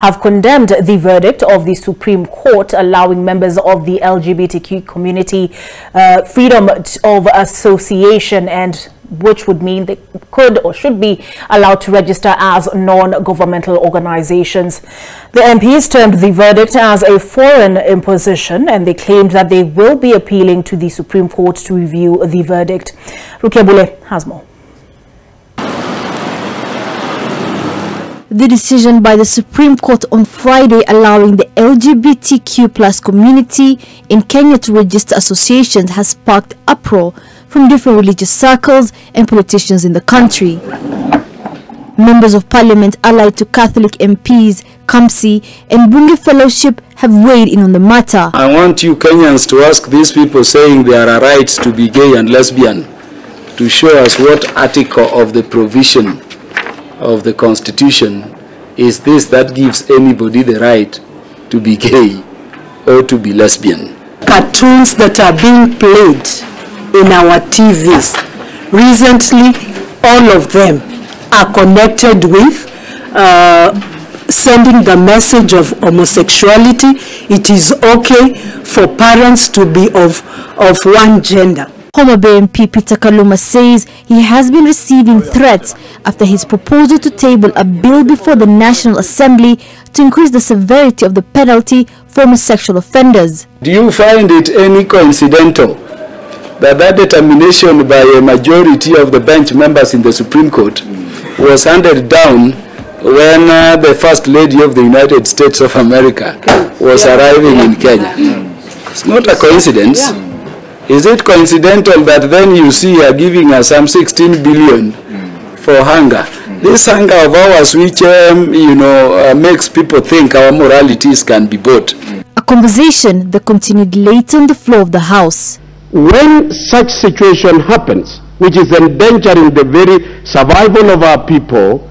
have condemned the verdict of the Supreme Court allowing members of the LGBTQ community freedom of association, and which would mean they could or should be allowed to register as non-governmental organizations. The MPs termed the verdict as a foreign imposition, and they claimed that they will be appealing to the Supreme Court to review the verdict. Rukia Bule has more. The decision by the Supreme Court on Friday allowing the LGBTQ+ community in Kenya to register associations has sparked uproar from different religious circles and politicians in the country. Members of Parliament allied to Catholic MPs, KMC and Bunge Fellowship have weighed in on the matter. I want you Kenyans to ask these people saying there are rights to be gay and lesbian to show us what article of the provision of the Constitution is this that gives anybody the right to be gay or to be lesbian. Cartoons that are being played in our TVs recently, all of them are connected with sending the message of homosexuality. It is okay for parents to be of one gender. Homa Bay MP Peter Kaluma says he has been receiving threats after his proposal to table a bill before the National Assembly to increase the severity of the penalty for homosexual offenders. Do you find it any coincidental that determination by a majority of the bench members in the Supreme Court was handed down when the First Lady of the United States of America was arriving in Kenya? It's not a coincidence. Is it coincidental that then you see her giving us some 16 billion for hunger? This hunger of ours which, makes people think our moralities can be bought. A conversation that continued later on the floor of the House. When such situation happens, which is endangering the very survival of our people,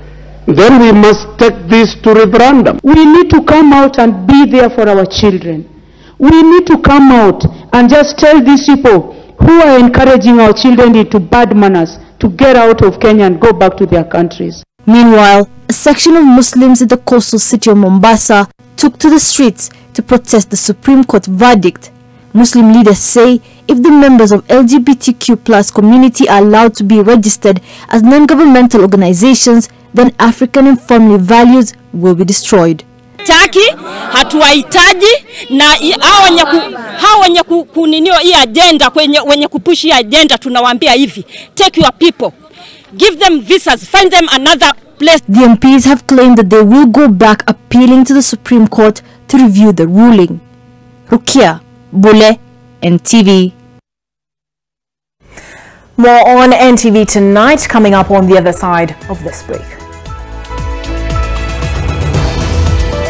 then we must take this to referendum. We need to come out and be there for our children. We need to come out and just tell these people who are encouraging our children into bad manners to get out of Kenya and go back to their countries. Meanwhile, a section of Muslims in the coastal city of Mombasa took to the streets to protest the Supreme Court verdict. Muslim leaders say if the members of LGBTQ+ community are allowed to be registered as non-governmental organizations, then African and family values will be destroyed. Hatuwahitaji na hao wenye kuninio hii agenda wenye kupush hii agenda tunawaambia hivi, take your people, give them visas, find them another place. The MPs have claimed that they will go back appealing to the Supreme Court to review the ruling. Rukia Bule, NTV. More on NTV tonight, coming up on the other side of this break.